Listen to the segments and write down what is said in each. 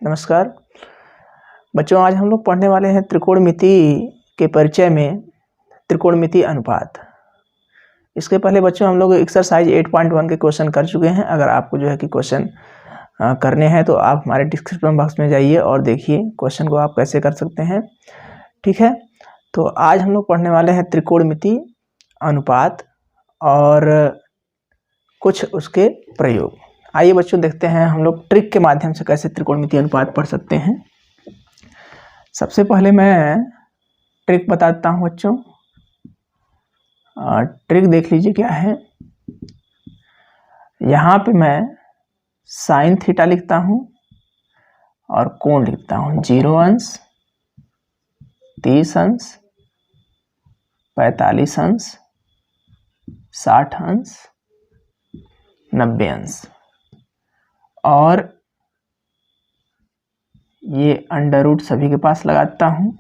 नमस्कार बच्चों, आज हम लोग पढ़ने वाले हैं त्रिकोणमिति के परिचय में त्रिकोणमिति अनुपात। इसके पहले बच्चों हम लोग एक्सरसाइज 8.1 के क्वेश्चन कर चुके हैं। अगर आपको जो है कि क्वेश्चन करने हैं तो आप हमारे डिस्क्रिप्शन बॉक्स में जाइए और देखिए क्वेश्चन को आप कैसे कर सकते हैं। ठीक है, तो आज हम लोग पढ़ने वाले हैं त्रिकोणमिति अनुपात और कुछ उसके प्रयोग। आइए बच्चों देखते हैं हम लोग ट्रिक के माध्यम से कैसे त्रिकोणमिति अनुपात पढ़ सकते हैं। सबसे पहले मैं ट्रिक बताता हूं बच्चों। ट्रिक देख लीजिए क्या है। यहाँ पे मैं साइन थीटा लिखता हूं और कोण लिखता हूं 0 अंश, 30 अंश, 45 अंश, 60 अंश, 90 अंश और ये अंडर रूट सभी के पास लगाता हूं।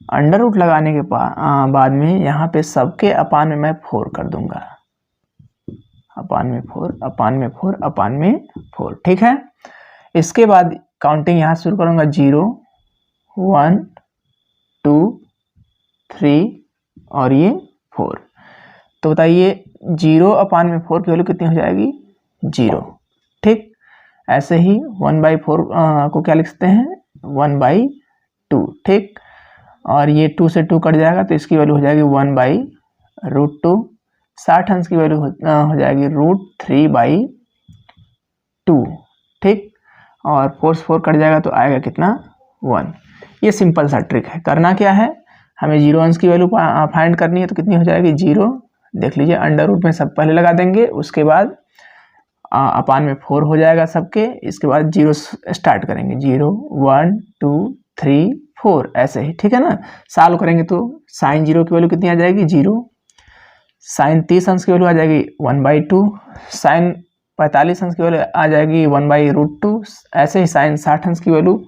अंडर रूट लगाने के बाद में यहाँ पे सबके अपान में मैं 4 कर दूंगा। अपान में 4, अपान में 4, अपान में 4। ठीक है, इसके बाद काउंटिंग यहाँ शुरू करूंगा 0, 1, 2, 3 और ये 4। तो बताइए 0 अपान में 4 की वैल्यू कितनी हो जाएगी? 0। ठीक, ऐसे ही 1/4 को क्या लिख सकते हैं? 1/2। ठीक, और ये 2 से 2 कट जाएगा तो इसकी वैल्यू हो जाएगी 1/√2। 60 अंश की वैल्यू हो जाएगी √3/2। ठीक, और 4 से 4 कट जाएगा तो आएगा कितना? 1। ये सिंपल सा ट्रिक है। करना क्या है, हमें 0 अंश की वैल्यू फाइंड करनी है तो कितनी हो जाएगी? 0। देख लीजिए अंडर रूट में सब पहले लगा देंगे, उसके बाद अपान में 4 हो जाएगा सबके। इसके बाद 0 स्टार्ट करेंगे, 0, 1, 2, 3, 4 ऐसे ही। ठीक है ना, सॉल्व करेंगे तो साइन 0 की वैल्यू कितनी आ जाएगी? 0। साइन 30 अंश की वैल्यू आ जाएगी 1/2। साइन 45 अंश की वैल्यू आ जाएगी 1/√2। ऐसे ही साइन 60 अंश की वैल्यू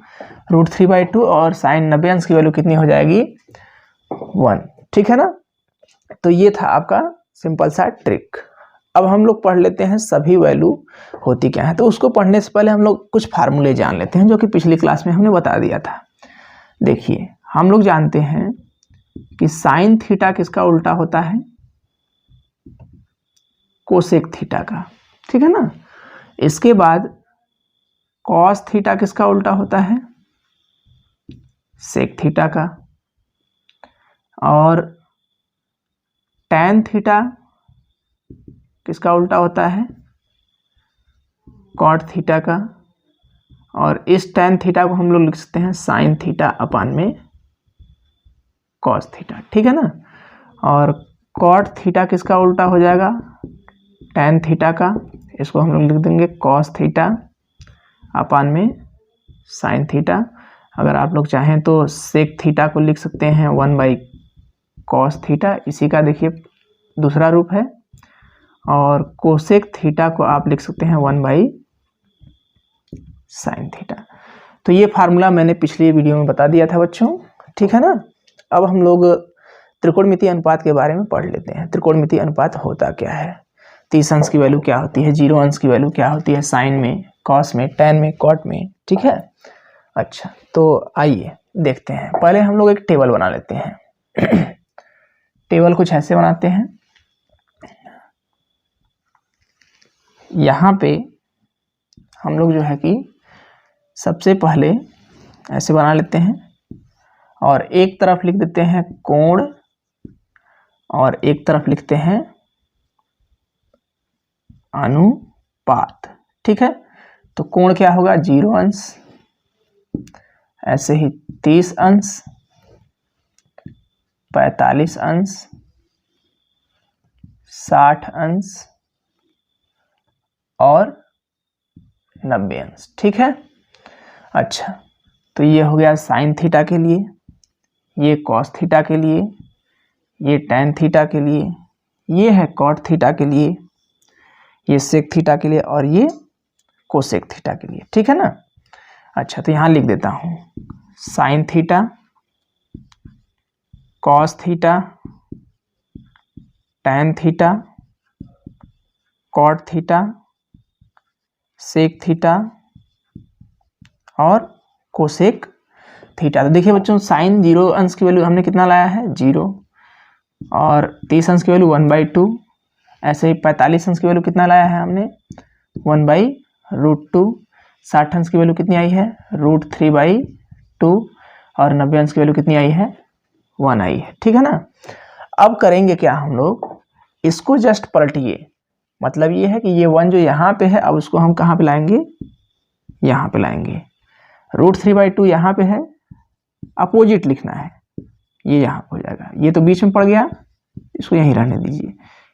√3/2 और साइन 90 अंश की वैल्यू कितनी हो जाएगी? 1। ठीक है ना, तो ये था आपका सिंपल सा ट्रिक। अब हम लोग पढ़ लेते हैं सभी वैल्यू होती क्या है। तो उसको पढ़ने से पहले हम लोग कुछ फार्मूले जान लेते हैं जो कि पिछली क्लास में हमने बता दिया था। देखिए हम लोग जानते हैं कि साइन थीटा किसका उल्टा होता है? कोसेक थीटा का। ठीक है ना, इसके बाद कॉस थीटा किसका उल्टा होता है? सेक थीटा का। और टैन थीटा किसका उल्टा होता है? कॉट थीटा का। और इस टैन थीटा को हम लोग लिख सकते हैं साइन थीटा अपान में कॉस थीटा। ठीक है ना, और कॉट थीटा किसका उल्टा हो जाएगा? टैन थीटा का। इसको हम लोग लिख देंगे कॉस थीटा अपान में साइन थीटा। अगर आप लोग चाहें तो सेक थीटा को लिख सकते हैं 1/cos थीटा, इसी का देखिए दूसरा रूप है। और कोसेक थीटा को आप लिख सकते हैं 1/sin थीटा। तो ये फार्मूला मैंने पिछली वीडियो में बता दिया था बच्चों। ठीक है ना, अब हम लोग त्रिकोणमिति अनुपात के बारे में पढ़ लेते हैं। त्रिकोणमिति अनुपात होता क्या है? 30 अंश की वैल्यू क्या होती है? 0 अंश की वैल्यू क्या होती है? साइन में, कॉस में, टैन में, कॉट में। ठीक है, अच्छा तो आइए देखते हैं। पहले हम लोग एक टेबल बना लेते हैं। टेबल कुछ ऐसे बनाते हैं। यहाँ पे हम लोग जो है कि सबसे पहले ऐसे बना लेते हैं और एक तरफ लिख देते हैं कोण और एक तरफ लिखते हैं अनुपात। ठीक है, तो कोण क्या होगा? 0 अंश। ऐसे ही 30 अंश, 45 अंश, 60 अंश और 90 अंश। ठीक है, अच्छा तो ये हो गया साइन थीटा के लिए, ये कॉस थीटा के लिए, ये टैन थीटा के लिए, ये है कॉट थीटा के लिए, ये सेक थीटा के लिए और ये कोसेक थीटा के लिए। ठीक है ना, अच्छा तो यहाँ लिख देता हूँ sine theta, cos theta, tan theta, cot theta, sec theta और कोसेक थीटा। तो देखिए बच्चों, साइन 0 अंश की वैल्यू हमने कितना लाया है 0, और 30 अंश की वैल्यू 1/2। ऐसे ही 45 अंश की वैल्यू कितना लाया है हमने 1/√2। 60 अंश की वैल्यू कितनी आई है √3/2, और 90 अंश की वैल्यू कितनी आई है 1 आई है। ठीक है ना। अब करेंगे क्या हम लोग, इसको जस्ट पलटिए, मतलब ये है कि ये 1 जो यहाँ पे है, अब उसको हम कहाँ पे लाएंगे, यहाँ पे लाएंगे। √3/2 यहाँ पे है, अपोजिट लिखना है, ये यहाँ हो जाएगा। ये तो बीच में पड़ गया, इसको यहीं रहने दीजिए।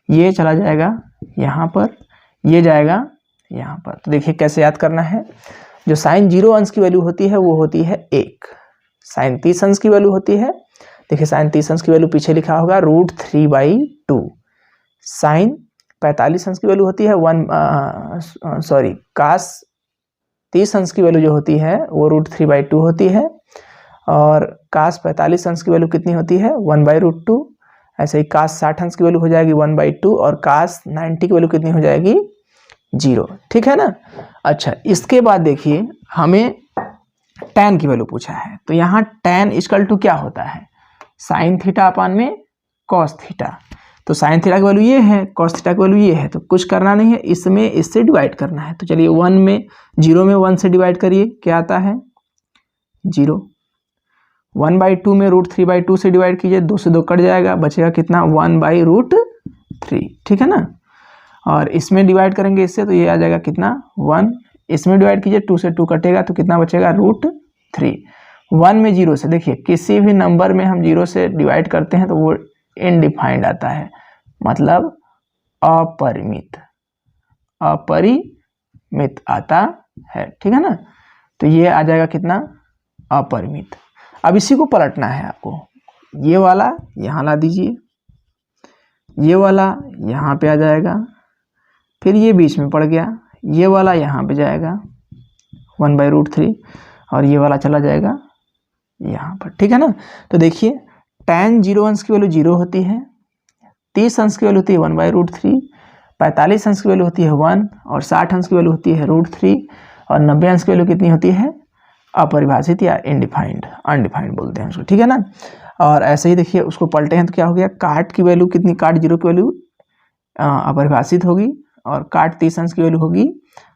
ये चला जाएगा यहाँ पर, ये जाएगा यहाँ पर। तो देखिए कैसे याद करना है। जो साइन 0 अंश की वैल्यू होती है वो होती है 1। साइन 30 अंश की वैल्यू होती है, देखिए साइन 30 अंश की वैल्यू पीछे लिखा होगा √3/2। साइन 45 अंश की वैल्यू होती है कास 30 अंश की वैल्यू जो होती है वो √3/2 होती है, और कास 45 अंश की वैल्यू कितनी होती है 1/√2। ऐसे ही कास 60 अंश की वैल्यू हो जाएगी 1/2, और कास 90 की वैल्यू कितनी हो जाएगी 0। ठीक है ना। अच्छा, इसके बाद देखिए हमें tan की वैल्यू पूछा है, तो यहाँ tan इक्वल टू क्या होता है साइन थीटा अपान में कॉस थीटा। तो साइन थीटा की वैल्यू ये है, कॉस थीटा की वैल्यू ये है, तो कुछ करना नहीं है, इसमें इससे डिवाइड करना है। तो चलिए 0 में 1 से डिवाइड करिए, क्या आता है 0। 1/2 में √3/2 से डिवाइड कीजिए, 2 से 2 कट जाएगा, बचेगा कितना 1/√3। ठीक है ना। और इसमें डिवाइड करेंगे इससे, तो ये आ जाएगा कितना 1। इसमें डिवाइड कीजिए, 2 से 2 कटेगा, तो कितना बचेगा √3। 1 में 0 से, देखिए किसी भी नंबर में हम 0 से डिवाइड करते हैं तो वो इनडिफाइंड आता है, मतलब अपरिमित, अपरिमित आता है। ठीक है ना। तो ये आ जाएगा कितना अपरिमित। अब इसी को पलटना है आपको, ये वाला यहाँ ला दीजिए, ये वाला यहाँ पे आ जाएगा, फिर ये बीच में पड़ गया, ये वाला यहाँ पे जाएगा 1/√3, और ये वाला चला जाएगा यहाँ पर। ठीक है ना। तो देखिए tan 0 अंश की वैल्यू 0 होती है, 30 अंश की वैल्यू होती है 1/√3, 45 अंश की वैल्यू होती है 1, और 60 अंश की वैल्यू होती है √3, और 90 अंश की वैल्यू कितनी होती है अपरिभाषित या इनडिफाइंड, अनडिफाइंड बोलते हैं उसको। ठीक है ना। और ऐसे ही देखिए उसको पलटे हैं तो क्या हो गया, काट की वैल्यू कितनी, काट 0 की वैल्यू अपरिभाषित होगी, और काट 30 अंश की वैल्यू होगी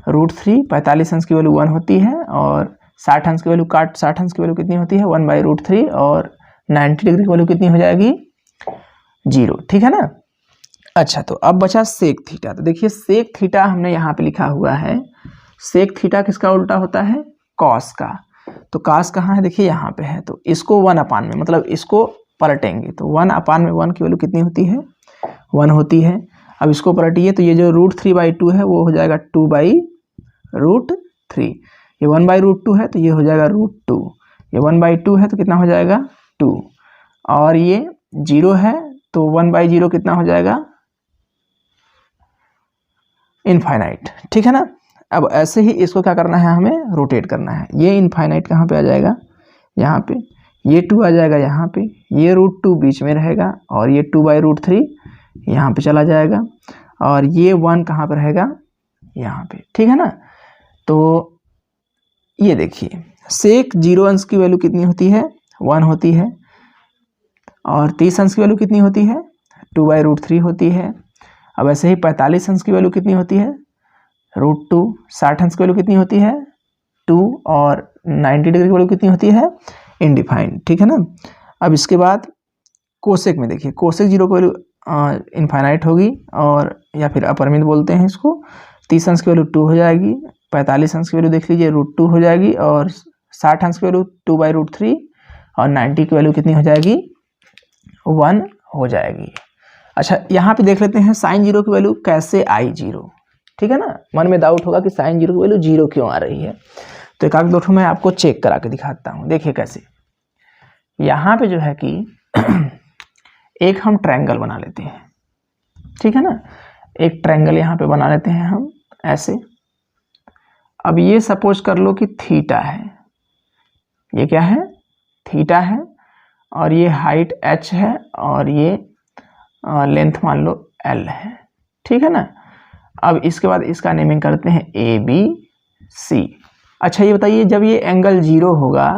√3, 45 अंश की वैल्यू 1 होती है, और 60 अंश की वैल्यू, काट 60 अंश की वैल्यू कितनी होती है 1/√3, और 90 डिग्री की वैल्यू कितनी हो जाएगी 0। ठीक है ना। अच्छा, तो अब बचा सेक थीटा। तो देखिए सेक थीटा हमने यहाँ पे लिखा हुआ है, सेक थीटा किसका उल्टा होता है कॉस का। तो कॉस कहाँ है, देखिए यहाँ पे है, तो इसको 1 अपान में, मतलब इसको पलटेंगे तो 1 अपान में 1 की वैल्यू कितनी होती है 1 होती है। अब इसको पलटिए तो ये जो √3/2 है वो हो जाएगा 2/√3। ये 1/√2 है तो ये हो जाएगा √2, ये 1/2 है तो कितना हो जाएगा 2, और ये 0 है तो 1/0 कितना हो जाएगा इनफाइनाइट। ठीक है ना। अब ऐसे ही इसको क्या करना है, हमें रोटेट करना है। ये इनफाइनाइट कहाँ पे आ जाएगा यहाँ पे, ये 2 आ जाएगा यहाँ पे, ये √2 बीच में रहेगा, और ये 2/√3 यहाँ पे चला जाएगा, और ये 1 कहाँ पर रहेगा यहाँ पे। ठीक है ना। तो ये देखिए सेक 0 अंश की वैल्यू कितनी होती है 1 होती है, और 30 अंश की वैल्यू कितनी होती है 2/√3 होती है। अब ऐसे ही 45 अंश की वैल्यू कितनी होती है √2, 60 अंश की वैल्यू कितनी होती है 2, और 90 डिग्री की वैल्यू कितनी होती है इनडिफाइंड। ठीक है ना। अब इसके बाद कोसेक में देखिए, कोसेक 0 की वैल्यू इनफाइनाइट होगी, और या फिर अपरिमित बोलते हैं इसको। 30 अंश की वैल्यू 2 हो जाएगी, 45 अंश की वैल्यू देख लीजिए √2 हो जाएगी, और 60 अंश की वैल्यू 2/√3, और 90 की वैल्यू कितनी हो जाएगी 1 हो जाएगी। अच्छा, यहाँ पे देख लेते हैं साइन 0 की वैल्यू कैसे आई 0। ठीक है ना। मन में डाउट होगा कि साइन 0 की वैल्यू 0 क्यों आ रही है, तो एक आध दो ठो मैं आपको चेक करा के दिखाता हूँ। देखिए कैसे, यहाँ पे जो है कि एक हम ट्रायंगल बना लेते हैं। ठीक है ना। एक ट्रायंगल यहाँ पे बना लेते हैं हम ऐसे। अब ये सपोज कर लो कि थीटा है, ये क्या है थीटा है, और ये हाइट h है, और ये लेंथ मान लो l है। ठीक है ना। अब इसके बाद इसका नेमिंग करते हैं ABC। अच्छा ये बताइए, जब ये एंगल जीरो होगा,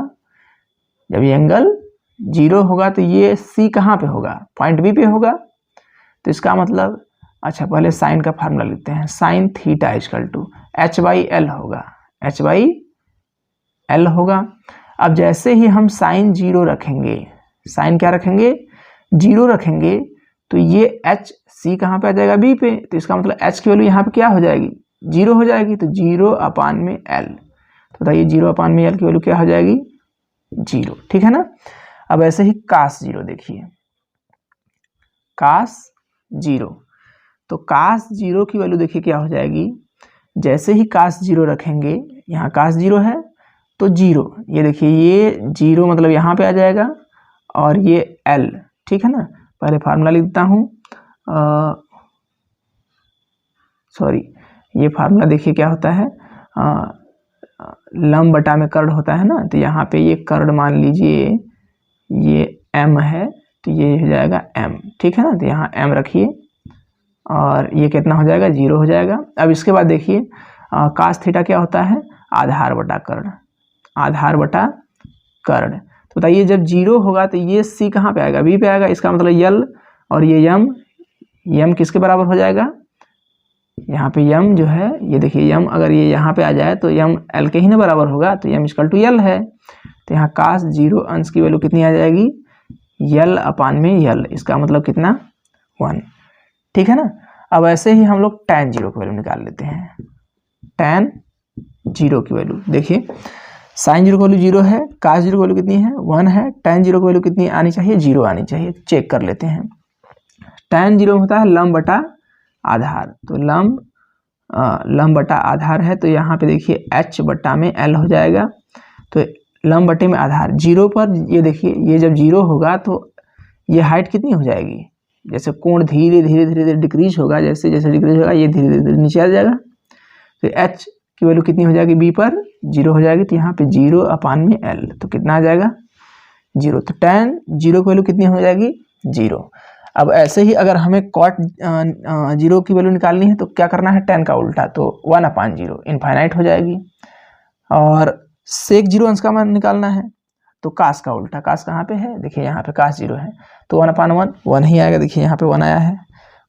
जब ये एंगल जीरो होगा तो ये सी कहाँ पे होगा? पॉइंट बी पे होगा। तो इसका मतलब, अच्छा पहले साइन का फार्मूला लिखते हैं। Sine theta equal to H by L होगा, एच बाई एल होगा। अब जैसे ही हम साइन जीरो रखेंगे, साइन क्या रखेंगे? जीरो रखेंगे, तो ये एच सी कहाँ पे आ जाएगा? बी पे। तो इसका मतलब एच की वैल्यू यहाँ पे क्या हो जाएगी? जीरो हो जाएगी। तो जीरो अपान में एल, तो बताइए जीरो अपान में एल की वैल्यू क्या हो जाएगी? जीरो। ठीक है ना। अब ऐसे ही कास जीरो देखिए, कास जीरो, तो कास जीरो की वैल्यू देखिए क्या हो जाएगी? जैसे ही कास जीरो रखेंगे, यहाँ कास जीरो है तो जीरो, ये देखिए ये जीरो मतलब यहाँ पे आ जाएगा, और ये एल, ठीक है ना। पहले फार्मूला लिख देता हूँ, सॉरी, ये फार्मूला देखिए क्या होता है, लंब बटा में कर्ड होता है ना। तो यहाँ पे ये कर्ड मान लीजिए ये m है, तो ये हो जाएगा m, ठीक है ना। तो यहाँ m रखिए, और ये कितना हो जाएगा? जीरो हो जाएगा। अब इसके बाद देखिए कास थीटा क्या होता है? आधार बटा कर्ड, आधार बटा कर्ड। तो बताइए जब जीरो होगा तो ये सी कहाँ पे आएगा? बी पे आएगा। इसका मतलब यल, और ये यम किसके बराबर हो जाएगा? यहाँ पे यम जो है, ये देखिए यम अगर ये यहाँ पे आ जाए तो यम एल के ही ना बराबर होगा, तो यम इक्वल टू यल है। तो यहाँ कास जीरो अंश की वैल्यू कितनी आ जाएगी? यल अपान में यल, इसका मतलब कितना? 1, ठीक है ना। अब ऐसे ही हम लोग tan जीरो की वैल्यू निकाल लेते हैं। tan जीरो की वैल्यू देखिए, साइन जीरो की वैल्यू जीरो है, कास जीरो की वैल्यू कितनी है? 1 है। tan जीरो की वैल्यू कितनी आनी चाहिए? जीरो आनी चाहिए। चेक कर लेते हैं। tan जीरो होता है लंब बटा आधार, तो लंब बटा आधार है, तो यहाँ पे देखिए h बटा में l हो जाएगा। तो लंब बटे में आधार, जीरो पर ये देखिए, ये जब जीरो होगा तो ये हाइट कितनी हो जाएगी? जैसे कोण धीरे धीरे धीरे धीरे डिक्रीज होगा, जैसे जैसे डिक्रीज होगा ये धीरे धीरे नीचे आ जाएगा। तो h की वैल्यू कितनी हो जाएगी? b पर जीरो हो जाएगी, तो यहाँ पे जीरो अपान में l, तो कितना आ जाएगा? जीरो। तो tan जीरो की वैल्यू कितनी हो जाएगी? जीरो। अब ऐसे ही अगर हमें कॉट जीरो की वैल्यू निकालनी है तो क्या करना है? tan का उल्टा, तो 1 अपान जीरो, इनफाइनाइट हो जाएगी। और सेक जीरो अंश का मान निकालना है तो कास का उल्टा, कास कहाँ पे है? देखिए यहाँ पे कास जीरो है, तो 1 अपान 1, 1 ही आएगा। देखिए यहाँ पे 1 आया है।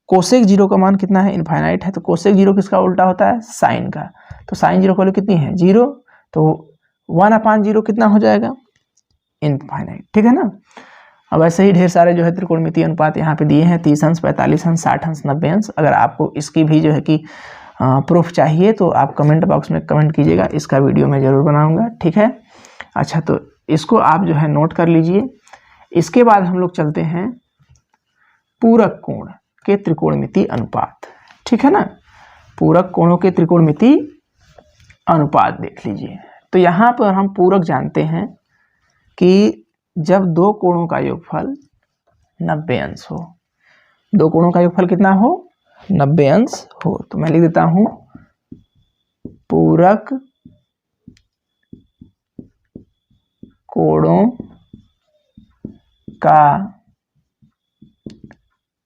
कोसेक जीरो का मान कितना है? इनफाइनाइट है, तो कोसेक जीरो किसका उल्टा होता है? साइन का। तो साइन जीरो की वैल्यू कितनी है? जीरो। तो 1 अपान जीरो कितना हो जाएगा? इनफाइनाइट, ठीक है ना। अब ऐसे ही ढेर सारे जो है त्रिकोणमितीय अनुपात यहाँ पे दिए हैं, 30 अंश, 45 अंश, 60 अंश, 90 अंश। अगर आपको इसकी भी जो है कि प्रूफ चाहिए तो आप कमेंट बॉक्स में कमेंट कीजिएगा, इसका वीडियो मैं ज़रूर बनाऊंगा, ठीक है। अच्छा, तो इसको आप जो है नोट कर लीजिए। इसके बाद हम लोग चलते हैं पूरक कोण के त्रिकोणमितीय अनुपात, ठीक है ना। पूरक कोणों के त्रिकोणमितीय अनुपात देख लीजिए। तो यहाँ पर हम पूरक जानते हैं कि जब दो कोणों का योगफल 90 अंश हो, दो कोणों का योगफल कितना हो? 90 अंश हो। तो मैं लिख देता हूं पूरक कोणों का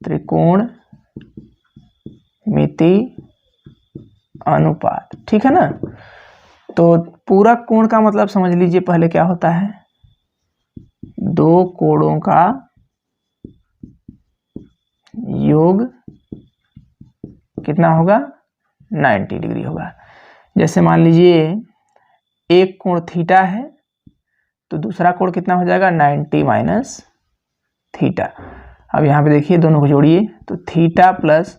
त्रिकोणमितीय अनुपात, ठीक है ना। तो पूरक कोण का मतलब समझ लीजिए पहले क्या होता है? दो कोणों का योग कितना होगा? 90 डिग्री होगा। जैसे मान लीजिए एक कोण थीटा है तो दूसरा कोण कितना हो जाएगा? 90 माइनस थीटा। अब यहाँ पे देखिए दोनों को जोड़िए, तो theta plus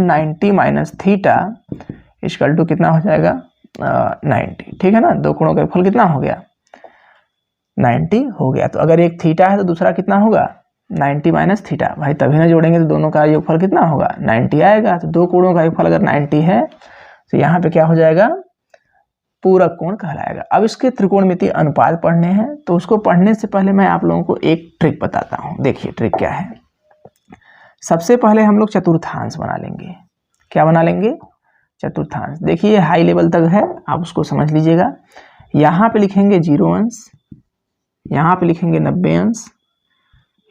90 minus theta equal to कितना हो जाएगा? 90, ठीक है ना। दो कोणों का योगफल कितना हो गया? 90 हो गया। तो अगर एक थीटा है तो दूसरा कितना होगा? 90 माइनस थीटा। भाई तभी ना जोड़ेंगे तो दोनों का योगफल कितना होगा? 90 आएगा। तो दो कोणों का योगफल अगर 90 है तो यहाँ पे क्या हो जाएगा? पूरक कोण कहलाएगा। अब इसके त्रिकोणमितीय अनुपात पढ़ने हैं, तो उसको पढ़ने से पहले मैं आप लोगों को एक ट्रिक बताता हूँ। देखिए ट्रिक क्या है। सबसे पहले हम लोग चतुर्थांश बना लेंगे। क्या बना लेंगे? चतुर्थांश। देखिए हाई लेवल तक है, आप उसको समझ लीजिएगा। यहाँ पे लिखेंगे 0 अंश, यहाँ पे लिखेंगे 90 अंश,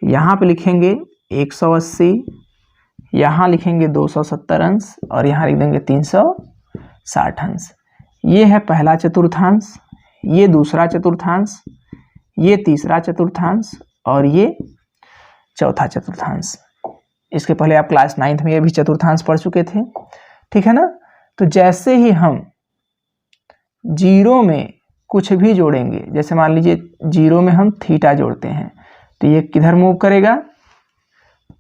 यहाँ पे लिखेंगे 180, यहाँ लिखेंगे 270 अंश, और यहाँ लिख देंगे 360 अंश। ये है पहला चतुर्थांश, ये दूसरा चतुर्थांश, ये तीसरा चतुर्थांश और ये चौथा चतुर्थांश। इसके पहले आप क्लास 9th में ये भी चतुर्थांश पढ़ चुके थे, ठीक है ना। तो जैसे ही हम जीरो में कुछ भी जोड़ेंगे, जैसे मान लीजिए जीरो में हम थीटा जोड़ते हैं, तो ये किधर मूव करेगा,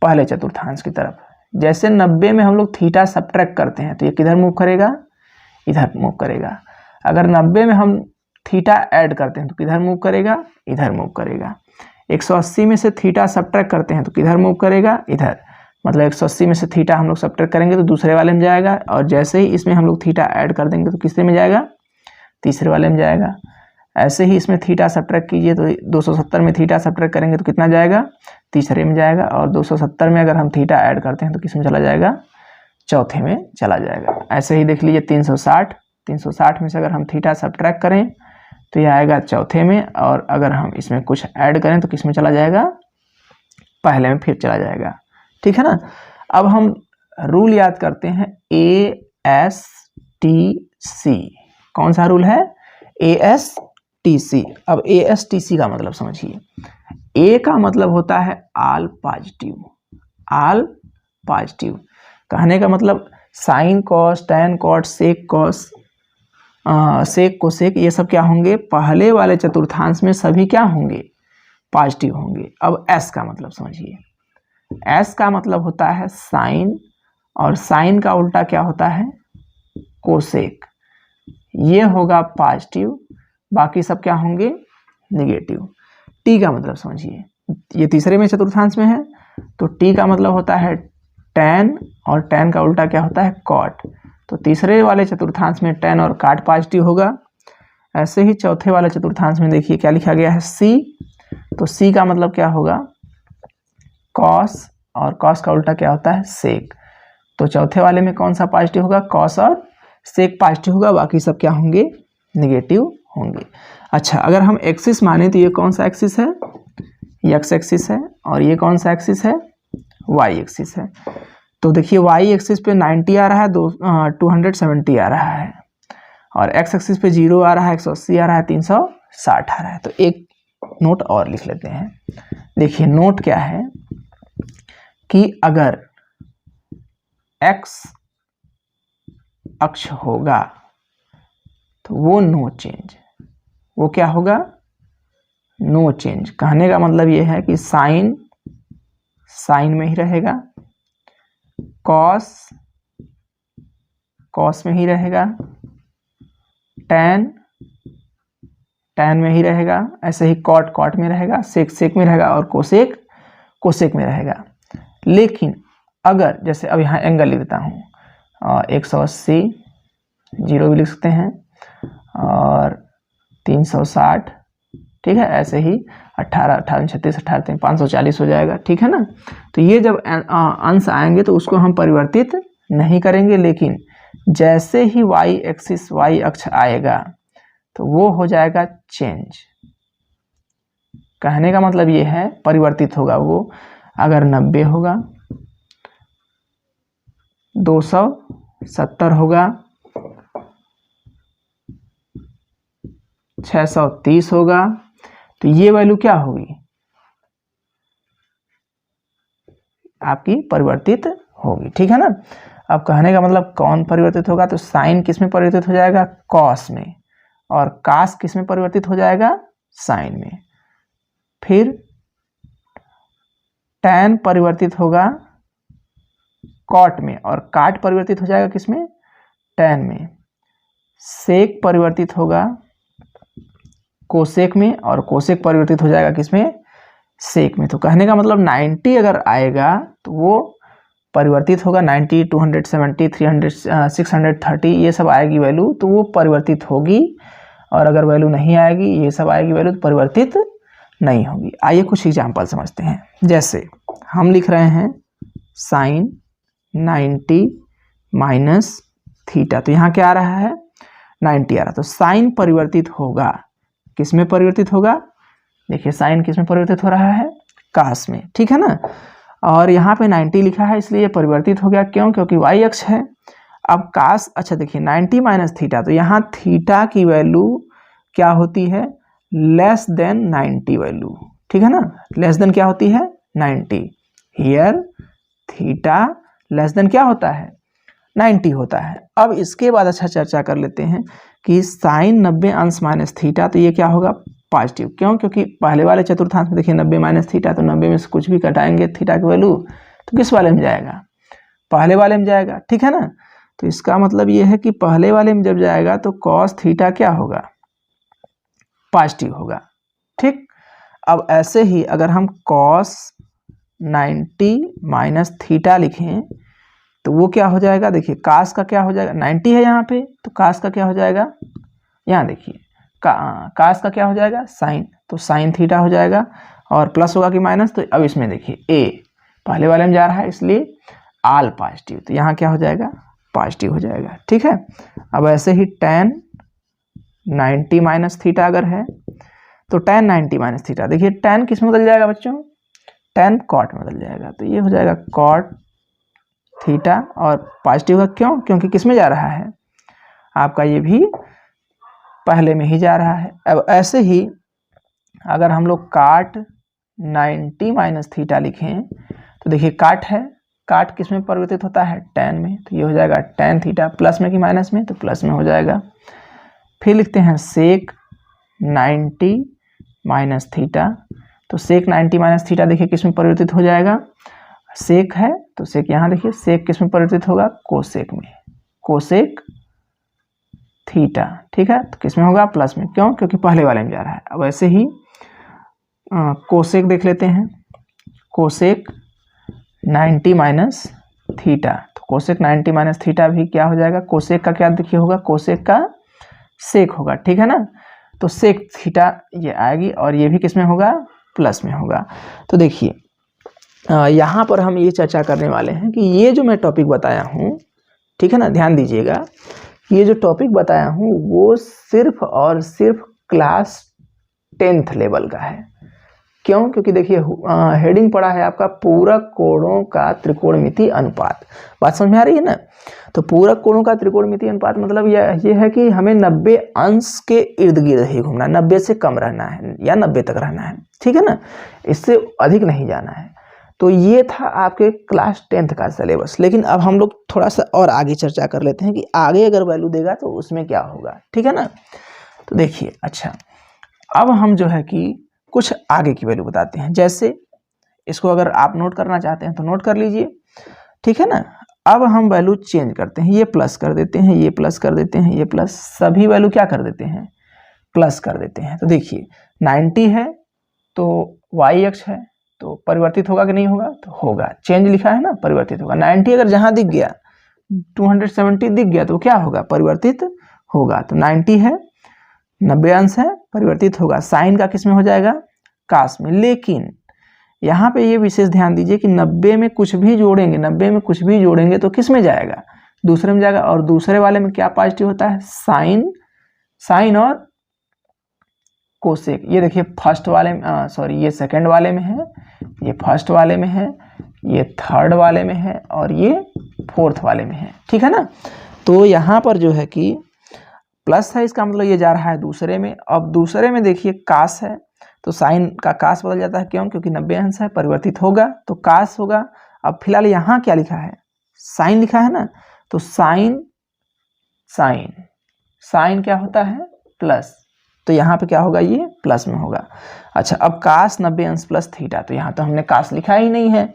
पहले चतुर्थांश की तरफ। जैसे 90 में हम लोग थीटा सब्ट्रैक्ट करते हैं तो ये किधर मूव करेगा, इधर मूव करेगा। अगर 90 में हम थीटा ऐड करते हैं तो किधर मूव करेगा, इधर मूव करेगा। 180 में से थीटा सब्ट्रैक्ट करते हैं तो किधर मूव करेगा, इधर। मतलब 180 में से थीटा हम लोग सब्ट्रैक्ट करेंगे तो दूसरे वाले में जाएगा, और जैसे ही इसमें हम लोग थीटा ऐड कर देंगे तो किससे में जाएगा, तीसरे वाले में जाएगा। ऐसे ही इसमें थीटा सब्ट्रैक्ट कीजिए तो 270 में थीटा सब्ट्रैक्ट करेंगे तो कितना जाएगा, तीसरे में जाएगा। और 270 में अगर हम थीटा ऐड करते हैं तो किस में चला जाएगा, चौथे में चला जाएगा। ऐसे ही देख लीजिए 360 में से अगर हम थीटा सब्ट्रैक्ट करें तो यह आएगा चौथे में, और अगर हम इसमें कुछ ऐड करें तो किस में चला जाएगा, पहले में फिर चला जाएगा, ठीक है ना। अब हम रूल याद करते हैं, ASTC। कौन सा रूल है, ASTC। अब ASTC का मतलब समझिए। A का मतलब होता है ऑल पॉजिटिव, ऑल पॉजिटिव। कहने का मतलब साइन कॉस, टैन कॉट, सेक कॉस, सेक कोसेक, ये सब क्या होंगे, पहले वाले चतुर्थांश में सभी क्या होंगे, पॉजिटिव होंगे। अब S का मतलब समझिए। S का मतलब होता है साइन, और साइन का उल्टा क्या होता है, कोसेक। ये होगा पॉजिटिव, बाकी सब क्या होंगे, निगेटिव। T का मतलब समझिए, ये तीसरे में चतुर्थांश में है तो T का मतलब होता है टैन, और टैन का उल्टा क्या होता है, कॉट। तो तीसरे वाले चतुर्थांश में टैन और कॉट पॉजिटिव होगा। ऐसे ही चौथे वाले चतुर्थांश में देखिए क्या लिखा गया है, C। तो C का मतलब क्या होगा, कॉस, और कॉस का उल्टा क्या होता है, सेक। तो चौथे वाले में कौन सा पॉजिटिव होगा, कॉस और सेक पॉजिटिव होगा, बाकी सब क्या होंगे, निगेटिव होंगे। अच्छा, अगर हम एक्सिस माने तो ये कौन सा एक्सिस है, ये एक्स एक्सिस है, और ये कौन सा एक्सिस है, वाई एक्सिस है। तो देखिए वाई एक्सिस पे 90 आ रहा है, 270 आ रहा है, और एक्स एक्सिस पे 0 आ रहा है, 180 आ रहा है, 360 आ रहा है। तो एक नोट और लिख लेते हैं। देखिए नोट क्या है कि अगर एक्स अक्ष होगा तो वो नो चेंज, वो क्या होगा, नो चेंज। कहने का मतलब ये है कि साइन साइन में ही रहेगा, कॉस कॉस में ही रहेगा, टैन टैन में ही रहेगा, ऐसे ही कॉट कॉट में रहेगा, सेक सेक में रहेगा, और कोसेक कोसेक में रहेगा। लेकिन अगर जैसे अब यहाँ एंगल लिख देता हूँ, 180, 0 भी लिख सकते हैं, और 360, ठीक है। ऐसे ही 18, 18, 36, 18, 540 हो जाएगा, ठीक है ना। तो ये जब अंश आएंगे तो उसको हम परिवर्तित नहीं करेंगे, लेकिन जैसे ही वाई एक्सिस, वाई अक्ष आएगा तो वो हो जाएगा चेंज। कहने का मतलब ये है परिवर्तित होगा वो। अगर 90 होगा, 270 होगा, 630 होगा, तो ये वैल्यू क्या होगी, आपकी परिवर्तित होगी, ठीक है ना। अब कहने का मतलब कौन परिवर्तित होगा, तो साइन किस में परिवर्तित हो जाएगा, कॉस में, और कास किस में परिवर्तित हो जाएगा, साइन में। फिर टैन परिवर्तित होगा कॉट में, और काट परिवर्तित हो जाएगा किसमें, टैन में। सेक परिवर्तित होगा कोसेक में, और कोसेक परिवर्तित हो जाएगा किसमें, सेक में। तो कहने का मतलब 90 अगर आएगा तो वो परिवर्तित होगा, 90, 270, 300, 630 ये सब आएगी वैल्यू, तो वो परिवर्तित होगी। और अगर वैल्यू नहीं आएगी, ये सब आएगी वैल्यू, तो परिवर्तित नहीं होगी। आइए कुछ एग्जाम्पल समझते हैं। जैसे हम लिख रहे हैं साइन 90 माइनस थीटा, तो यहाँ क्या आ रहा है, 90 आ रहा है। तो साइन परिवर्तित होगा, किस में परिवर्तित होगा, देखिए साइन किस में परिवर्तित हो रहा है, कास में, ठीक है ना। और यहाँ पे 90 लिखा है इसलिए परिवर्तित हो गया, क्यों, क्योंकि वाई अक्ष है। अब कास, अच्छा देखिए 90 माइनस थीटा, तो यहाँ थीटा की वैल्यू क्या होती है, लेस देन 90 वैल्यू, ठीक है ना, लेस देन क्या होती है 90, हियर थीटा लेस देन क्या होता है 90 होता है। अब इसके बाद अच्छा चर्चा कर लेते हैं कि साइन 90 अंश माइनस थीटा, तो ये क्या होगा पॉजिटिव, क्यों, क्योंकि पहले वाले चतुर्थांश में देखिए 90 माइनस थीटा, तो 90 में से कुछ भी घटाएंगे थीटा की वैल्यू तो किस वाले में जाएगा, पहले वाले में जाएगा, ठीक है ना। तो इसका मतलब ये है कि पहले वाले में जब जाएगा तो कॉस थीटा क्या होगा, पॉजिटिव होगा, ठीक। अब ऐसे ही अगर हम कॉस 90 माइनस थीटा लिखें तो वो क्या हो जाएगा, देखिए कास का क्या हो जाएगा, 90 है यहाँ पे, तो कास का क्या हो जाएगा, यहाँ देखिए कास का क्या हो जाएगा साइन, तो साइन थीटा हो जाएगा, और प्लस होगा कि माइनस, तो अब इसमें देखिए ए पहले वाले में जा रहा है इसलिए आल पॉजिटिव, तो यहाँ क्या हो जाएगा पॉजिटिव हो जाएगा, ठीक है। अब ऐसे ही tan 90 माइनस थीटा अगर है तो tan 90 माइनस थीटा, देखिए tan किस में बदल जाएगा बच्चों, tan कॉट में बदल जाएगा, तो ये हो जाएगा कॉट थीटा, और पॉजिटिव का क्यों, क्योंकि किस में जा रहा है आपका, ये भी पहले में ही जा रहा है। अब ऐसे ही अगर हम लोग काट 90 माइनस थीटा लिखें तो देखिए काट है, काट किस में परिवर्तित होता है tan में, तो ये हो जाएगा tan थीटा, प्लस में कि माइनस में, तो प्लस में हो जाएगा। फिर लिखते हैं सेक 90 माइनस थीटा, तो सेक 90 माइनस थीटा देखिए किस में परिवर्तित हो जाएगा, सेक है तो सेक, यहाँ देखिए सेक किस में परिवर्तित होगा कोसेक में, कोसेक थीटा, ठीक है, तो किस में होगा प्लस में, क्यों, क्योंकि पहले वाले में जा रहा है। अब ऐसे ही कोसेक देख लेते हैं, कोसेक 90 माइनस थीटा, तो कोसेक 90 माइनस थीटा भी क्या हो जाएगा, कोसेक का क्या देखिए होगा, कोसेक का सेक होगा, ठीक है ना, तो सेक थीटा ये आएगी, और ये भी किस में होगा प्लस में होगा। तो देखिए यहाँ पर हम ये चर्चा करने वाले हैं कि ये जो मैं टॉपिक बताया हूँ, ठीक है ना, ध्यान दीजिएगा, ये जो टॉपिक बताया हूँ वो सिर्फ और सिर्फ क्लास 10th लेवल का है, क्यों, क्योंकि देखिए हेडिंग पड़ा है आपका पूरक कोणों का त्रिकोणमिति अनुपात, बात समझ में आ रही है ना। तो पूरक कोणों का त्रिकोणमिति अनुपात मतलब ये है कि हमें 90 अंश के इर्द गिर्द ही घूमना, 90 से कम रहना है या 90 तक रहना है, ठीक है ना, इससे अधिक नहीं जाना है। तो ये था आपके क्लास 10th का सिलेबस, लेकिन अब हम लोग थोड़ा सा और आगे चर्चा कर लेते हैं कि आगे अगर वैल्यू देगा तो उसमें क्या होगा, ठीक है ना। तो देखिए अच्छा, अब हम जो है कि कुछ आगे की वैल्यू बताते हैं, जैसे इसको अगर आप नोट करना चाहते हैं तो नोट कर लीजिए, ठीक है ना। अब हम वैल्यू चेंज करते हैं, ये प्लस कर देते हैं, ये प्लस कर देते हैं, ये प्लस, सभी वैल्यू क्या कर देते हैं प्लस कर देते हैं। तो देखिए 90 है तो वाई एक्स है तो परिवर्तित होगा कि नहीं होगा, तो होगा, चेंज लिखा है ना परिवर्तित होगा। 90 अगर जहां दिख गया 270 दिख गया तो क्या होगा परिवर्तित होगा, तो 90 है 90 अंश है परिवर्तित होगा, साइन का किस में हो जाएगा कास में। लेकिन यहाँ पे ये विशेष ध्यान दीजिए कि 90 में कुछ भी जोड़ेंगे, 90 में कुछ भी जोड़ेंगे तो किस में जाएगा दूसरे में जाएगा, और दूसरे वाले में क्या पॉजिटिव होता है साइन, साइन और कोसेक। ये देखिए फर्स्ट वाले में सॉरी ये सेकंड वाले में है, ये फर्स्ट वाले में है, ये थर्ड वाले में है, और ये फोर्थ वाले में है, ठीक है ना। तो यहाँ पर जो है कि प्लस है, इसका मतलब ये जा रहा है दूसरे में। अब दूसरे में देखिए कास है तो साइन का कास बदल जाता है, क्यों, क्योंकि 90 अंश है परिवर्तित होगा तो कास होगा। अब फिलहाल यहाँ क्या लिखा है साइन लिखा है ना, तो साइन, साइन, साइन क्या होता है प्लस, तो यहाँ पे क्या होगा ये प्लस में होगा। अच्छा अब कास 90 अंश प्लस थीटा, तो यहाँ तो हमने कास लिखा ही नहीं है,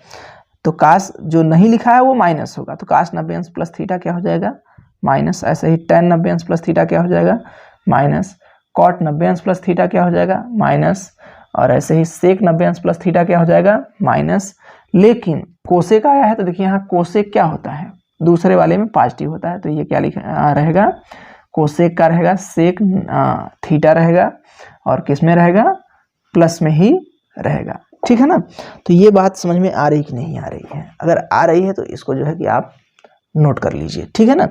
तो कास जो नहीं लिखा है वो माइनस होगा, तो कास 90 अंश प्लस थीटा क्या हो जाएगा माइनस। ऐसे ही tan 90 अंश प्लस थीटा क्या हो जाएगा माइनस, कॉट 90 अंश प्लस थीटा क्या हो जाएगा माइनस, और ऐसे ही सेक 90 अंश प्लस थीटा क्या हो जाएगा माइनस। लेकिन कोसेक आया है तो देखिए यहाँ कोसेक क्या होता है दूसरे वाले में पॉजिटिव होता है, तो ये क्या लिखा रहेगा कोसेक का रहेगा सेक थीटा रहेगा, और किस में रहेगा प्लस में ही रहेगा, ठीक है ना। तो ये बात समझ में आ रही कि नहीं आ रही है, अगर आ रही है तो इसको जो है कि आप नोट कर लीजिए, ठीक है ना।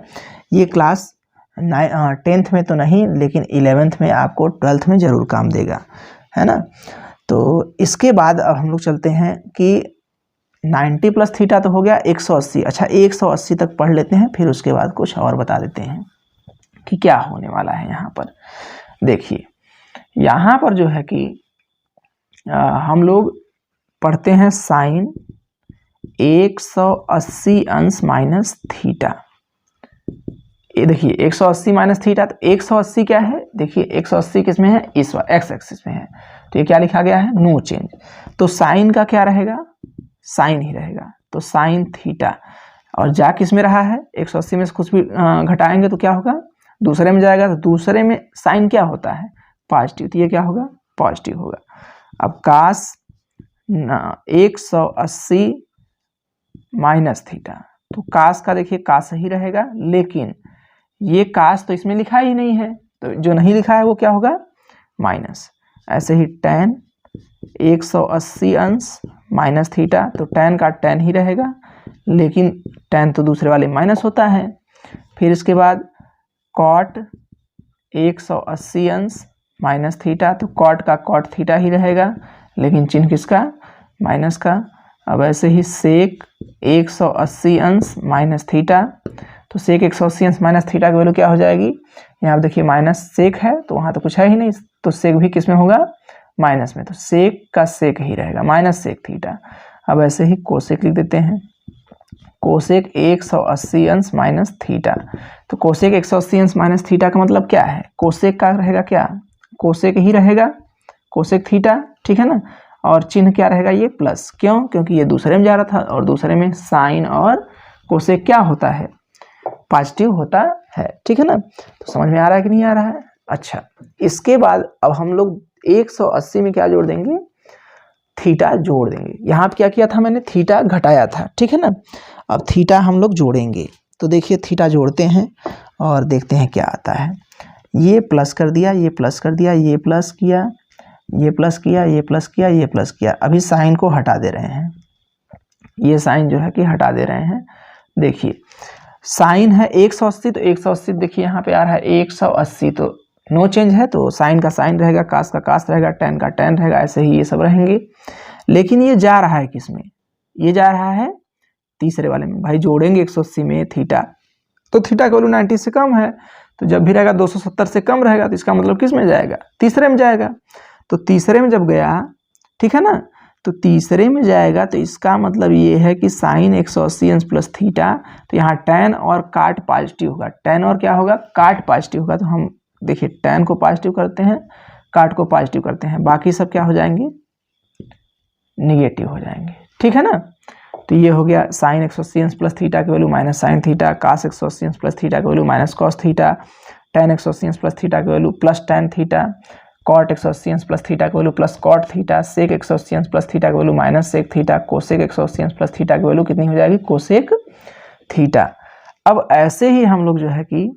ये क्लास 10th में तो नहीं लेकिन 11th में आपको 12th में ज़रूर काम देगा, है ना। तो इसके बाद अब हम लोग चलते हैं कि 90 प्लस थीटा तो हो गया 180। अच्छा 180 तक पढ़ लेते हैं, फिर उसके बाद कुछ और बता देते हैं कि क्या होने वाला है। यहाँ पर देखिए, यहाँ पर जो है कि हम लोग पढ़ते हैं साइन 180 अंश माइनस थीटा। ये देखिए 180 माइनस थीटा, तो 180 क्या है, देखिए 180 किस में है, इस एक्स एक्सिस में है, तो ये क्या लिखा गया है, नो चेंज। तो साइन का क्या रहेगा, साइन ही रहेगा, तो साइन थीटा। और जा किस में रहा है, 180 में से कुछ भी घटाएंगे तो क्या होगा, दूसरे में जाएगा, तो दूसरे में साइन क्या होता है, पॉजिटिव, तो ये क्या होगा, पॉजिटिव होगा। अब कास 180 माइनस थीटा, तो कास का देखिए कास ही रहेगा, लेकिन ये कास तो इसमें लिखा ही नहीं है, तो जो नहीं लिखा है वो क्या होगा, माइनस। ऐसे ही tan 180 अंश माइनस थीटा, तो tan का tan ही रहेगा, लेकिन tan तो दूसरे वाले माइनस होता है। फिर इसके बाद cot 180 अंश माइनस थीटा, तो cot का cot थीटा ही रहेगा, लेकिन चिन्ह किसका, माइनस का। अब ऐसे ही sec 180 अंश माइनस थीटा, तो sec 180 अंश माइनस थीटा की वैल्यू क्या हो जाएगी, यहाँ देखिए माइनस sec है, तो वहाँ तो कुछ है ही नहीं, तो sec भी किस में होगा, माइनस में, तो sec का sec ही रहेगा, माइनस sec थीटा। अब ऐसे ही कोसेक लिख देते हैं, कोसेक 180 अंश माइनस थीटा, तो कोसेक 180 अंश माइनस थीटा का मतलब क्या है, कोसेक का रहेगा क्या, कोसेक ही रहेगा, कोसेक थीटा, ठीक है ना। और चिन्ह क्या रहेगा, ये प्लस, क्यों, क्योंकि ये दूसरे में जा रहा था, और दूसरे में साइन और कोसेक क्या होता है, पॉजिटिव होता है, ठीक है ना। तो समझ में आ रहा है कि नहीं आ रहा है। अच्छा, इसके बाद अब हम लोग 180 में क्या जोड़ देंगे, थीटा जोड़ देंगे। यहाँ पे क्या किया था मैंने, थीटा घटाया था, ठीक है ना। अब थीटा हम लोग जोड़ेंगे, तो देखिए थीटा जोड़ते हैं और देखते हैं क्या आता है। ये प्लस कर दिया, ये प्लस कर दिया, ये प्लस किया, ये प्लस किया, ये प्लस किया, ये प्लस किया। अभी साइन को हटा दे रहे हैं, ये साइन जो है कि हटा दे रहे हैं। देखिए साइन है 180, तो 180 देखिए यहाँ पे आ रहा है 180, तो नो चेंज है, तो साइन का साइन रहेगा, कास का कास रहेगा, tan का tan रहेगा, ऐसे ही ये सब रहेंगे। लेकिन ये जा रहा है किस में, ये जा रहा है तीसरे वाले में। भाई जोड़ेंगे 180 में थीटा, तो थीटा का वैल्यू 90 से कम है, तो जब भी रहेगा 270 से कम रहेगा, तो इसका मतलब किस में जाएगा, तीसरे में जाएगा। तो तीसरे में जब गया, ठीक है ना, तो तीसरे में जाएगा, तो इसका मतलब ये है कि साइन 180 अंश प्लस थीटा, तो यहाँ tan और काट पॉजिटिव होगा, tan और क्या होगा, काट पॉजिटिव होगा। तो हम देखिए tan को पॉजिटिव करते हैं, काट को पॉजिटिव करते हैं, बाकी सब क्या हो जाएंगे, निगेटिव हो जाएंगे, ठीक है ना। तो ये हो गया साइन 180 अंश प्लस थीटा की value minus sine theta, cos 180 अंश प्लस थीटा की value minus cos theta, tan 180 अंश प्लस थीटा की value plus tan theta, cot 180 अंश प्लस थीटा की value plus cot theta, sec 180 अंश प्लस थीटा की value minus sec theta, cosec 180 अंश plus theta की वैल्यू कितनी हो जाएगी, कोसेक थीटा। अब ऐसे ही हम लोग जो है कि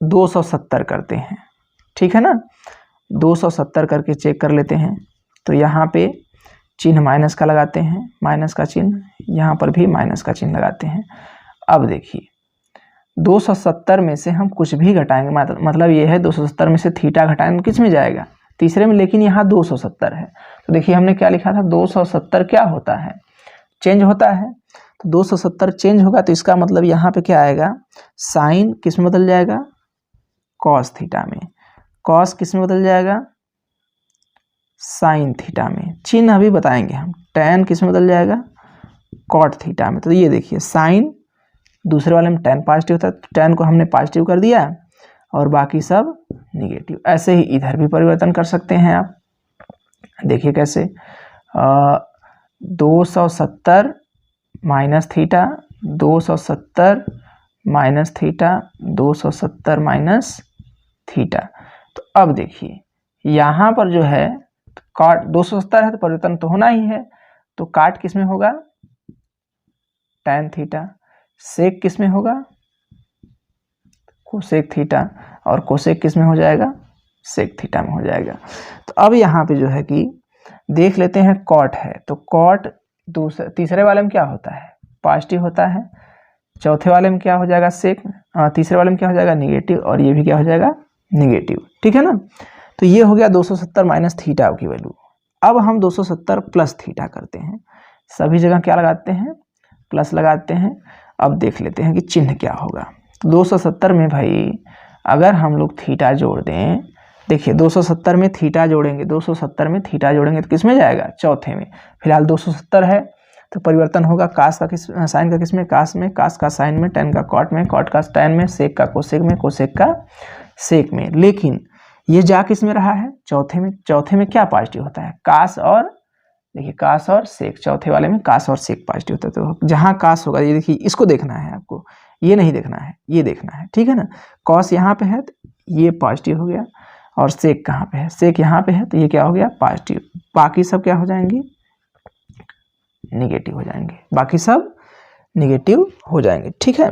270 करते हैं, ठीक है ना, 270 करके चेक कर लेते हैं। तो यहाँ पे चिन्ह माइनस का लगाते हैं, माइनस का चिन्ह, यहाँ पर भी माइनस का चिन्ह लगाते हैं। अब देखिए 270 में से हम कुछ भी घटाएंगे, मतलब ये है 270 में से थीटा घटाएंगे तो किस में जाएगा, तीसरे में, लेकिन यहाँ 270 है, तो देखिए हमने क्या लिखा था, 270 क्या होता है, चेंज होता है, तो 270 चेंज होगा, तो इसका मतलब यहाँ पे क्या आएगा, साइन किस में बदल जाएगा, कॉस थीटा में, कॉस किस में बदल जाएगा, साइन थीटा में, चिन्ह अभी बताएंगे हम, tan किस में बदल जाएगा, कॉट थीटा में। तो ये देखिए साइन दूसरे वाले में tan पॉजिटिव था, तो tan को हमने पॉजिटिव कर दिया और बाकी सब निगेटिव। ऐसे ही इधर भी परिवर्तन कर सकते हैं आप, देखिए कैसे, 270 minus theta, 270 minus theta, 270 minus theta. तो अब देखिए यहाँ पर जो है काट 270 है, तो परिवर्तन तो होना ही है, तो काट किस में होगा, tan थीटा, सेक किस में होगा, कोसेक थीटा, और कोसेक किस में हो जाएगा, सेक थीटा में हो जाएगा। तो अब यहाँ पे जो है कि देख लेते हैं, कॉट है, तो कॉट तीसरे वाले में क्या होता है, पॉजिटिव होता है, चौथे वाले में क्या हो जाएगा, सेक, तीसरे वाले में क्या हो जाएगा, निगेटिव, और ये भी क्या हो जाएगा, निगेटिव, ठीक है ना। तो ये हो गया 270 माइनस थीटा की वैल्यू। अब हम 270 प्लस थीटा करते हैं, सभी जगह क्या लगाते हैं, प्लस लगाते हैं। अब देख लेते हैं कि चिन्ह क्या होगा। तो 270 में भाई अगर हम लोग थीटा जोड़ दें, देखिए 270 में थीटा जोड़ेंगे, 270 में थीटा जोड़ेंगे तो किस में जाएगा, चौथे में। फिलहाल 270 है तो परिवर्तन होगा कास का किस, साइन का किस में, कास में, कास का साइन में, टेन का कॉट में, कॉट का टेन में, सेक का कोसेक में, कोसेक का सेक में। लेकिन ये जा किस में रहा है, चौथे में। चौथे में क्या पॉजिटिव होता है, कास और, देखिए कास और सेक, चौथे वाले में कास और सेक पॉजिटिव होता है। तो जहाँ कास होगा, ये देखिए इसको देखना है आपको, ये नहीं देखना है, ये देखना है, ठीक है ना। कॉस यहाँ पे है तो ये पॉजिटिव हो गया, और सेक कहाँ पे है, सेक यहाँ पे है तो ये क्या हो गया, पॉजिटिव। बाकी सब क्या हो जाएंगे, निगेटिव हो जाएंगे, बाकी सब निगेटिव हो जाएंगे, ठीक है।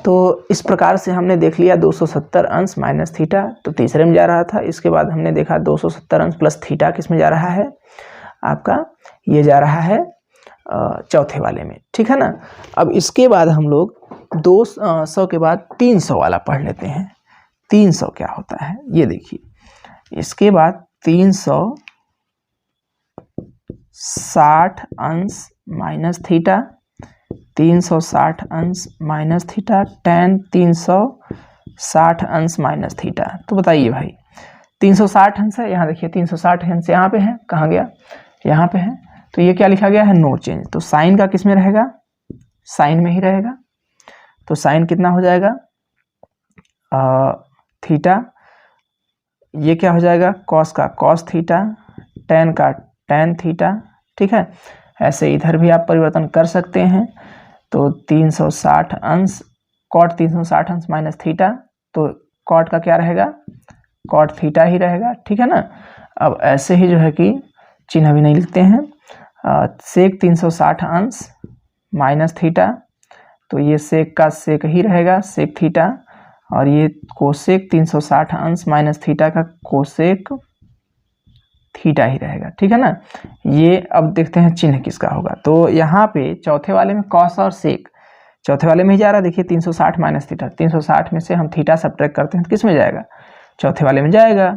तो इस प्रकार से हमने देख लिया 270 अंश माइनस थीटा, तो तीसरे में जा रहा था। इसके बाद हमने देखा 270 अंश प्लस थीटा किस में जा रहा है, आपका ये जा रहा है चौथे वाले में, ठीक है ना। अब इसके बाद हम लोग 200 के बाद 300 वाला पढ़ लेते हैं। 300 क्या होता है ये देखिए, इसके बाद 360 अंश माइनस थीटा, 360 अंश माइनस थीटा, tan 360 अंश माइनस थीटा। तो बताइए भाई 360 अंश है, यहाँ देखिए 360 अंश यहाँ पे है, कहाँ गया, यहाँ पे है। तो ये क्या लिखा गया है, नो चेंज। तो साइन का किस में रहेगा, साइन में ही रहेगा। तो साइन कितना हो जाएगा, थीटा, ये क्या हो जाएगा, कॉस का कॉस थीटा, टेन का टेन थीटा, ठीक है। ऐसे इधर भी आप परिवर्तन कर सकते हैं। तो 360 अंश कॉट 360 अंश माइनस थीटा, तो कॉट का क्या रहेगा, कॉट थीटा ही रहेगा, ठीक है ना। अब ऐसे ही जो है कि चिन्ह भी नहीं लिखते हैं, सेक 360 अंश माइनस थीटा, तो ये सेक का सेक ही रहेगा, सेक थीटा, और ये कोसेक 360 अंश माइनस थीटा का कोसेक थीटा ही रहेगा, ठीक है ना। ये अब देखते हैं चिन्ह किसका होगा। तो यहाँ पे चौथे वाले में कॉस और सेक, चौथे वाले में ही जा रहा है, देखिए 360 माइनस थीटा, 360 में से हम थीटा सब्ट्रैक्ट करते हैं तो किस में जाएगा, चौथे वाले में जाएगा।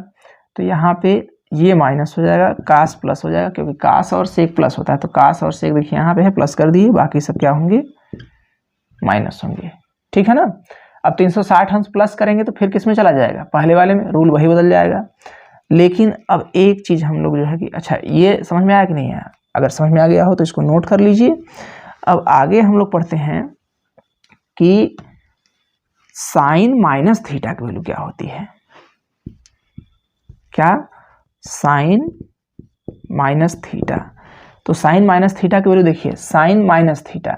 तो यहाँ पे ये माइनस हो जाएगा, कास प्लस हो जाएगा, क्योंकि कास और सेक प्लस होता है। तो कास और सेक देखिए यहाँ पे है, प्लस कर दिए, बाकी सब क्या होंगे, माइनस होंगे, ठीक है ना। अब 360 अंश प्लस करेंगे तो फिर किस में चला जाएगा, पहले वाले में, रूल वही बदल जाएगा। लेकिन अब एक चीज़ हम लोग जो है कि, अच्छा ये समझ में आया कि नहीं आया, अगर समझ में आ गया हो तो इसको नोट कर लीजिए। अब आगे हम लोग पढ़ते हैं कि साइन माइनस थीटा की वैल्यू क्या होती है, क्या, साइन माइनस थीटा। तो साइन माइनस थीटा की वैल्यू देखिए, साइन माइनस थीटा,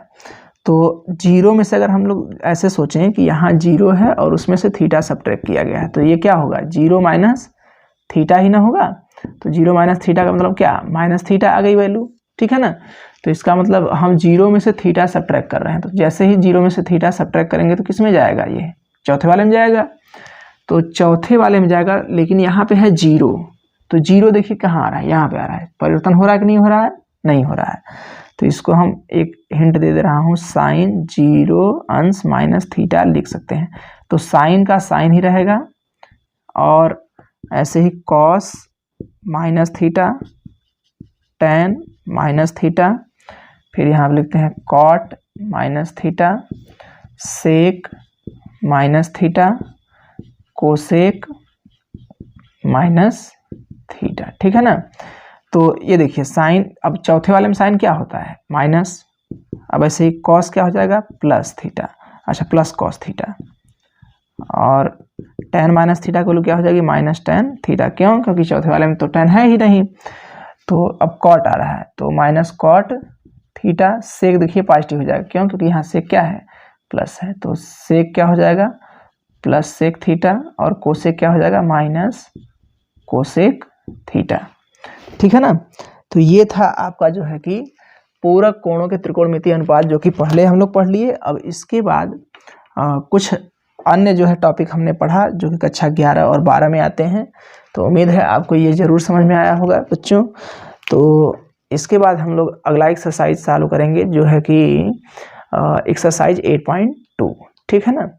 तो जीरो में से अगर हम लोग ऐसे सोचें कि यहाँ जीरो है और उसमें से थीटा सब्ट्रैक्ट किया गया है, तो ये क्या होगा, जीरो माइनस थीटा ही ना होगा। तो जीरो माइनस थीटा का मतलब क्या, माइनस थीटा आ गई वैल्यू, ठीक है ना। तो इसका मतलब हम जीरो में से थीटा सब्ट्रैक्ट कर रहे हैं। तो जैसे ही जीरो में से थीटा सब्ट्रैक्ट करेंगे तो किस में जाएगा, ये चौथे वाले में जाएगा। तो चौथे वाले में जाएगा, लेकिन यहाँ पे है जीरो, तो जीरो देखिए कहाँ आ रहा है, यहाँ पे आ रहा है। परिवर्तन हो रहा है कि नहीं हो रहा है, नहीं हो रहा है। तो इसको हम एक हिंट दे रहा हूँ, साइन जीरो अंश माइनस थीटा लिख सकते हैं। तो साइन का साइन ही रहेगा, और ऐसे ही cos minus theta, tan minus theta, फिर यहाँ पे लिखते हैं cot minus theta, sec minus theta, cosec minus theta, ठीक है ना। तो ये देखिए साइन, अब चौथे वाले में साइन क्या होता है, माइनस। अब ऐसे ही कॉस क्या हो जाएगा, प्लस थीटा, अच्छा प्लस कॉस थीटा, और टेन माइनस थीटा को क्या हो जाएगी, माइनस टेन थीटा। क्यों, क्योंकि चौथे वाले में तो टेन है ही नहीं। तो अब कॉट आ रहा है, तो माइनस कॉट थीटा, सेक देखिए पॉजिटिव हो जाएगा, क्यों, क्योंकि यहाँ सेक क्या है, प्लस है। तो सेक क्या हो जाएगा, प्लस सेक थीटा, और कोसेक क्या हो जाएगा, माइनस कोसेक थीटा, ठीक है ना। तो ये था आपका जो है कि पूरक कोणों के त्रिकोणमितीय अनुपात, जो कि पहले हम लोग पढ़ लिए। अब इसके बाद कुछ अन्य जो है टॉपिक हमने पढ़ा, जो कि कक्षा 11 और 12 में आते हैं। तो उम्मीद है आपको ये ज़रूर समझ में आया होगा बच्चों। तो इसके बाद हम लोग अगला एक्सरसाइज चालू करेंगे, जो है कि एक्सरसाइज 8.2, ठीक है ना।